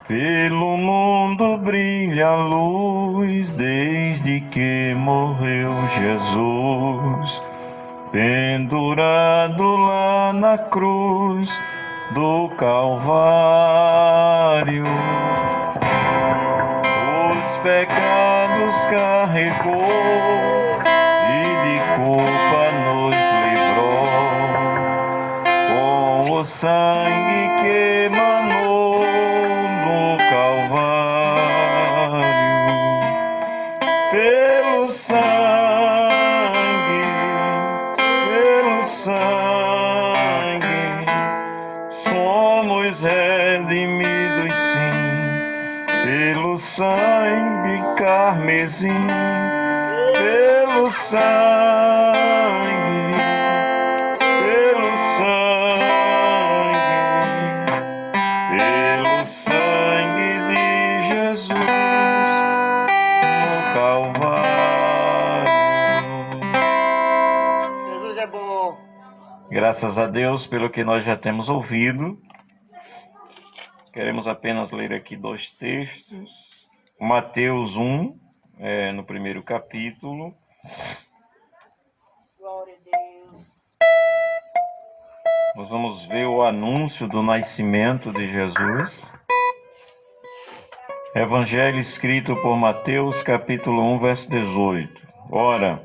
Pelo mundo brilha a luz, desde que morreu Jesus, pendurado lá na cruz do Calvário. Os pecados carregou e de culpa nos livrou, com o sangue que emanou do Calvário. Pelo sangue, somos redimidos, sim, pelo sangue carmesim, pelo sangue, pelo sangue de Jesus no Calvário. Jesus é bom. Graças a Deus pelo que nós já temos ouvido. Queremos apenas ler aqui dois textos. Mateus 1, no primeiro capítulo. Glória a Deus. Nós vamos ver o anúncio do nascimento de Jesus. Evangelho escrito por Mateus, capítulo 1, verso 18. Ora,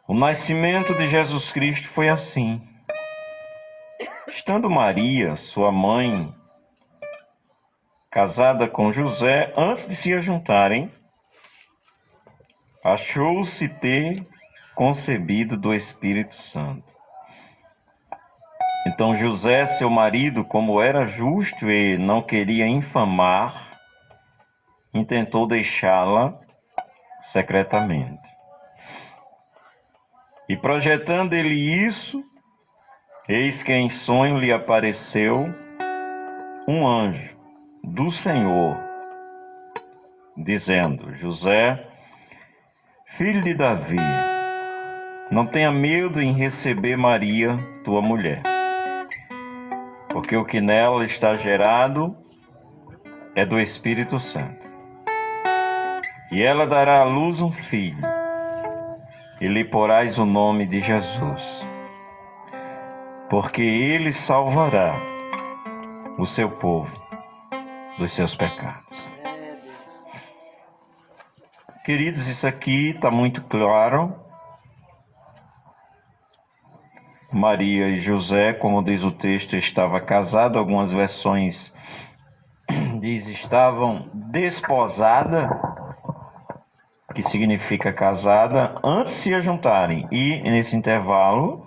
o nascimento de Jesus Cristo foi assim. Estando Maria, sua mãe, casada com José, antes de se ajuntarem, achou-se ter concebido do Espírito Santo. Então José, seu marido, como era justo e não queria infamar, intentou deixá-la secretamente. E projetando ele isso, eis que em sonho lhe apareceu um anjo do Senhor, dizendo: José, filho de Davi, não tenha medo em receber Maria, tua mulher, porque o que nela está gerado é do Espírito Santo. E ela dará à luz um filho, e lhe porás o nome de Jesus, porque ele salvará o seu povo dos seus pecados. Queridos, isso aqui está muito claro. Maria e José, como diz o texto, estava casado. Algumas versões diz estavam desposada, que significa casada, antes de se ajuntarem. E nesse intervalo,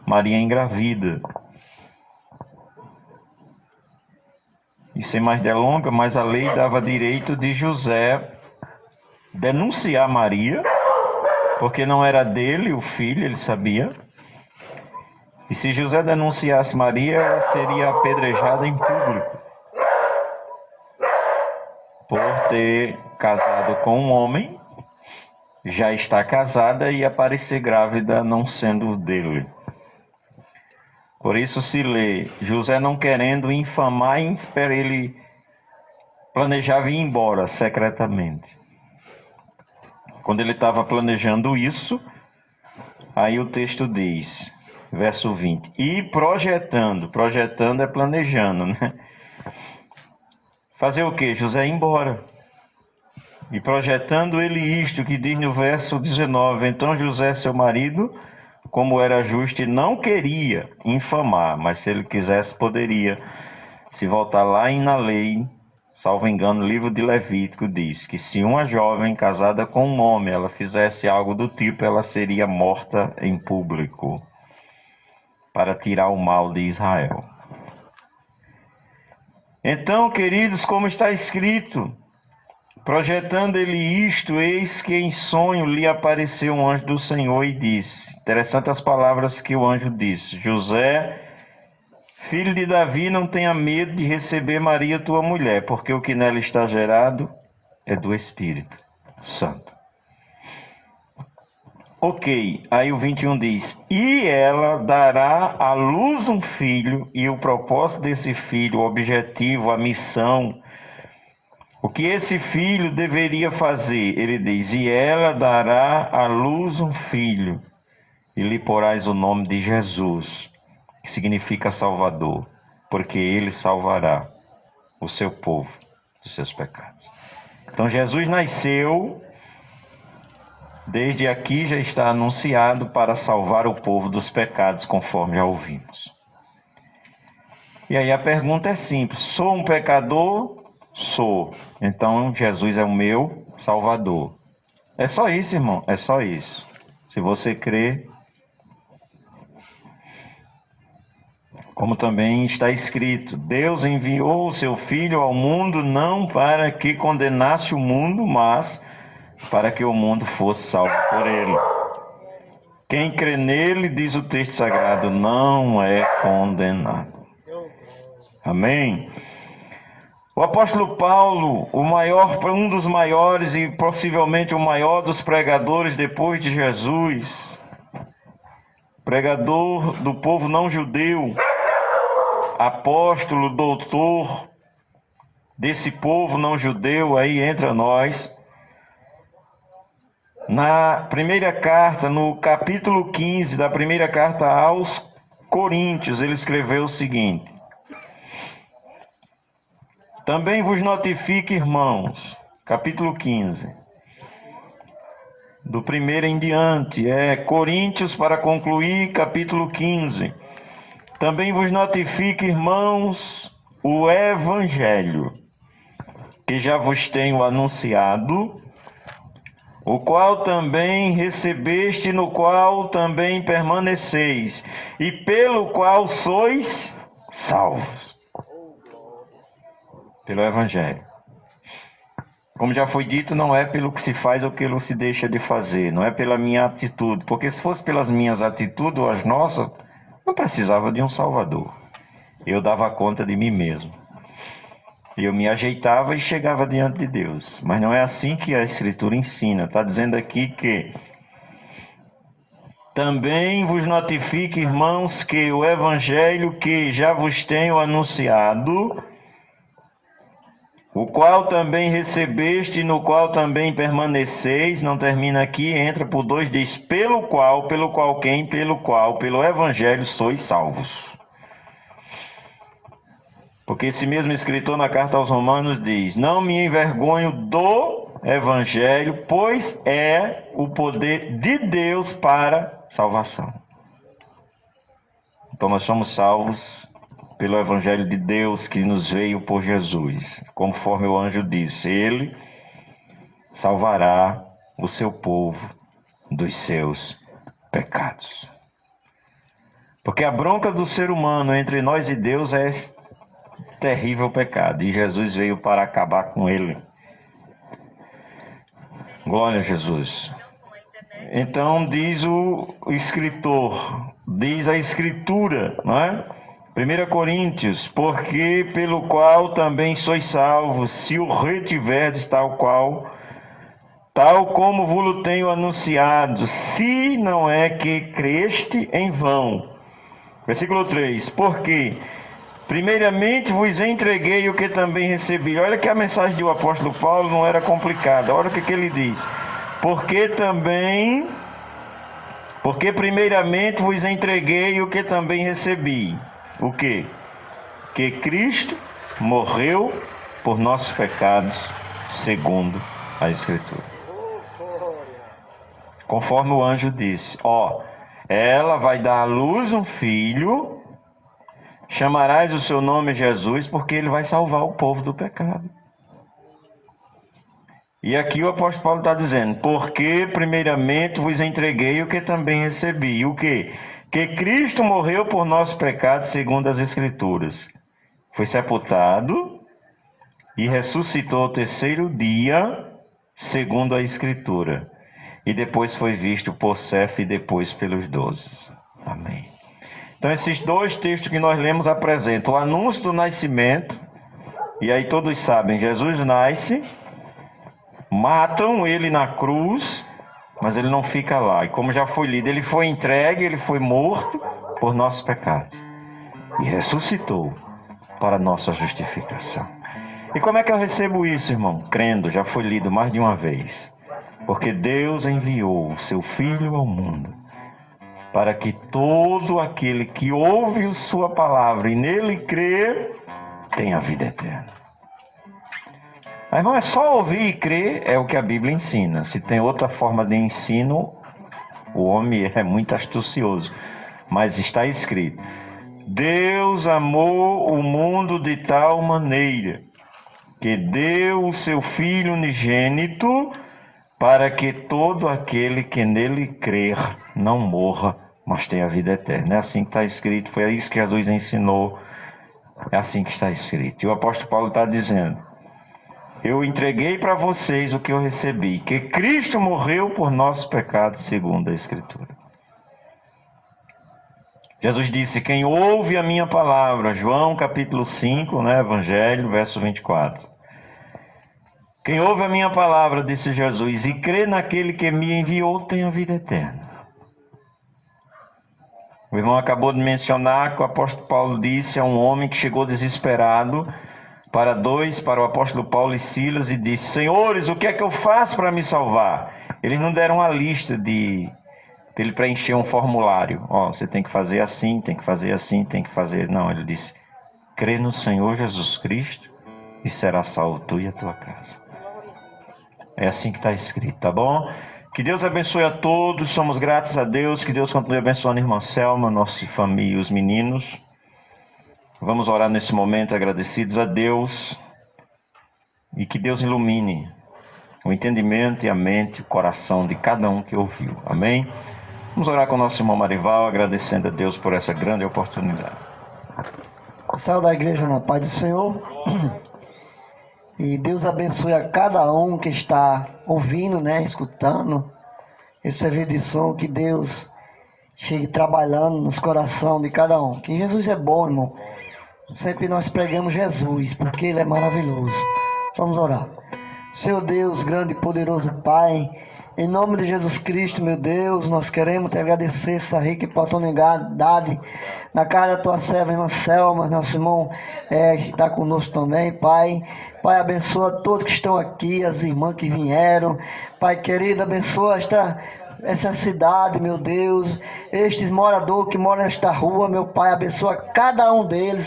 Maria engravida. E sem mais delongas, mas a lei dava direito de José denunciar Maria, porque não era dele o filho, ele sabia. E se José denunciasse Maria, ela seria apedrejada em público por ter casado com um homem, já está casada e aparecer grávida não sendo dele. Por isso se lê, José não querendo infamar, ele planejava ir embora secretamente. Quando ele estava planejando isso, aí o texto diz, verso 20, e projetando é planejando, né? Fazer o que? José ir embora. E projetando ele isto, que diz no verso 19, então José, seu marido, como era justo e não queria infamar, mas se ele quisesse poderia, se voltar lá na lei, salvo engano, o livro de Levítico diz que se uma jovem casada com um homem, ela fizesse algo do tipo, ela seria morta em público, para tirar o mal de Israel. Então, queridos, como está escrito, projetando ele isto, eis que em sonho lhe apareceu um anjo do Senhor e disse, interessante as palavras que o anjo disse, José, filho de Davi, não tenha medo de receber Maria, tua mulher, porque o que nela está gerado é do Espírito Santo. Ok, aí o 21 diz: e ela dará à luz um filho, e o propósito desse filho, o objetivo, a missão, o que esse filho deveria fazer? Ele diz: e ela dará à luz um filho, e lhe porás o nome de Jesus, que significa Salvador, porque ele salvará o seu povo dos seus pecados. Então Jesus nasceu, desde aqui já está anunciado para salvar o povo dos pecados, conforme já ouvimos. E aí a pergunta é simples: sou um pecador? Sou. Então Jesus é o meu Salvador. É só isso, irmão, é só isso. Se você crê, como também está escrito, Deus enviou o seu Filho ao mundo não para que condenasse o mundo, mas para que o mundo fosse salvo por ele. Quem crê nele, diz o texto sagrado, não é condenado. Amém? O apóstolo Paulo, um dos maiores e possivelmente o maior dos pregadores depois de Jesus, pregador do povo não judeu, apóstolo, doutor desse povo não judeu aí entre nós, na primeira carta, no capítulo 15 da primeira carta aos Coríntios, ele escreveu o seguinte: também vos notifico, irmãos, capítulo 15, do primeiro em diante, Coríntios para concluir, capítulo 15. Também vos notifico, irmãos, o evangelho, que já vos tenho anunciado, o qual também recebeste, no qual também permaneceis, e pelo qual sois salvos. Pelo evangelho. Como já foi dito, não é pelo que se faz ou pelo que se deixa de fazer, não é pela minha atitude, porque se fosse pelas minhas atitudes ou as nossas, não precisava de um Salvador. Eu dava conta de mim mesmo. Eu me ajeitava e chegava diante de Deus. Mas não é assim que a Escritura ensina. Está dizendo aqui que também vos notifico, irmãos, que o evangelho que já vos tenho anunciado, o qual também recebeste e no qual também permaneceis, não termina aqui, entra por 2, diz, pelo qual quem? Pelo qual, pelo evangelho sois salvos. Porque esse mesmo escritor na carta aos Romanos diz, não me envergonho do evangelho, pois é o poder de Deus para salvação. Então nós somos salvos pelo evangelho de Deus que nos veio por Jesus. Conforme o anjo disse, ele salvará o seu povo dos seus pecados. Porque a bronca do ser humano entre nós e Deus é terrível pecado, e Jesus veio para acabar com ele. Glória a Jesus. Então diz o escritor, diz a Escritura, não é? 1 Coríntios, porque pelo qual também sois salvos, se o retiverdes tal como vos tenho anunciado, se não é que creste em vão. Versículo 3, porque primeiramente vos entreguei o que também recebi. Olha que a mensagem do apóstolo Paulo não era complicada. Olha o que ele diz. Porque primeiramente vos entreguei o que também recebi. O quê? Que Cristo morreu por nossos pecados, segundo a Escritura. Conforme o anjo disse, ela vai dar à luz um filho, chamarás o seu nome Jesus, porque ele vai salvar o povo do pecado. E aqui o apóstolo Paulo está dizendo, porque primeiramente vos entreguei o que também recebi. O quê? Que Cristo morreu por nossos pecados, segundo as Escrituras. Foi sepultado e ressuscitou ao terceiro dia, segundo a Escritura. E depois foi visto por Cefas e depois pelos 12. Amém. Então esses 2 textos que nós lemos apresentam o anúncio do nascimento. E aí todos sabem, Jesus nasce, matam ele na cruz, mas ele não fica lá. E como já foi lido, ele foi entregue, ele foi morto por nossos pecados e ressuscitou para nossa justificação. E como é que eu recebo isso, irmão? Crendo, já foi lido mais de uma vez. Porque Deus enviou o seu Filho ao mundo para que todo aquele que ouve sua palavra e nele crê, tenha vida eterna. Mas, irmão, é só ouvir e crer, é o que a Bíblia ensina. Se tem outra forma de ensino, o homem é muito astucioso. Mas está escrito: Deus amou o mundo de tal maneira que deu o seu Filho unigênito para que todo aquele que nele crer não morra, mas tenha vida eterna. É assim que está escrito, foi isso que Jesus ensinou, é assim que está escrito. E o apóstolo Paulo está dizendo: eu entreguei para vocês o que eu recebi, que Cristo morreu por nossos pecados, segundo a Escritura. Jesus disse: quem ouve a minha palavra, João capítulo 5, Evangelho, verso 24. Quem ouve a minha palavra, disse Jesus, e crê naquele que me enviou, tem a vida eterna. O irmão acabou de mencionar que o apóstolo Paulo disse a um homem que chegou desesperado para o apóstolo Paulo e Silas e disse: senhores, o que é que eu faço para me salvar? Eles não deram uma lista para ele preencher um formulário. Você tem que fazer assim, tem que fazer assim, tem que fazer... Não, ele disse: crê no Senhor Jesus Cristo e será salvo tu e a tua casa. É assim que está escrito, tá bom? Que Deus abençoe a todos, somos gratos a Deus, que Deus continue abençoando a irmã Selma, nossa família e os meninos. Vamos orar nesse momento agradecidos a Deus e que Deus ilumine o entendimento e a mente, o coração de cada um que ouviu, amém? Vamos orar com o nosso irmão Marival, agradecendo a Deus por essa grande oportunidade. Céu da igreja na paz do Senhor. E Deus abençoe a cada um que está ouvindo, escutando esse serviço de som, que Deus chegue trabalhando nos corações de cada um. Que Jesus é bom, irmão. Sempre nós pregamos Jesus, porque Ele é maravilhoso. Vamos orar. Seu Deus, grande e poderoso Pai, em nome de Jesus Cristo, meu Deus, nós queremos te agradecer essa rica oportunidade na casa da tua serva, irmã Selma, nosso irmão está conosco também, Pai. Pai, abençoa todos que estão aqui, as irmãs que vieram. Pai querido, abençoa essa cidade, meu Deus. Estes moradores que moram nesta rua, meu Pai, abençoa cada um deles.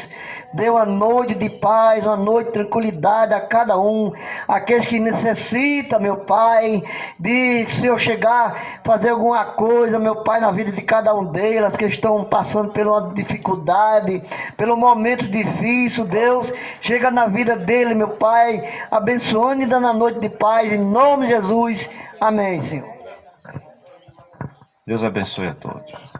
Dê uma noite de paz, uma noite de tranquilidade a cada um. Aqueles que necessitam, meu Pai, de se eu chegar, fazer alguma coisa, meu Pai, na vida de cada um deles, que estão passando por uma dificuldade, pelo momento difícil, Deus, chega na vida dele, meu Pai, abençoando e dando a noite de paz, em nome de Jesus. Amém, Senhor. Deus abençoe a todos.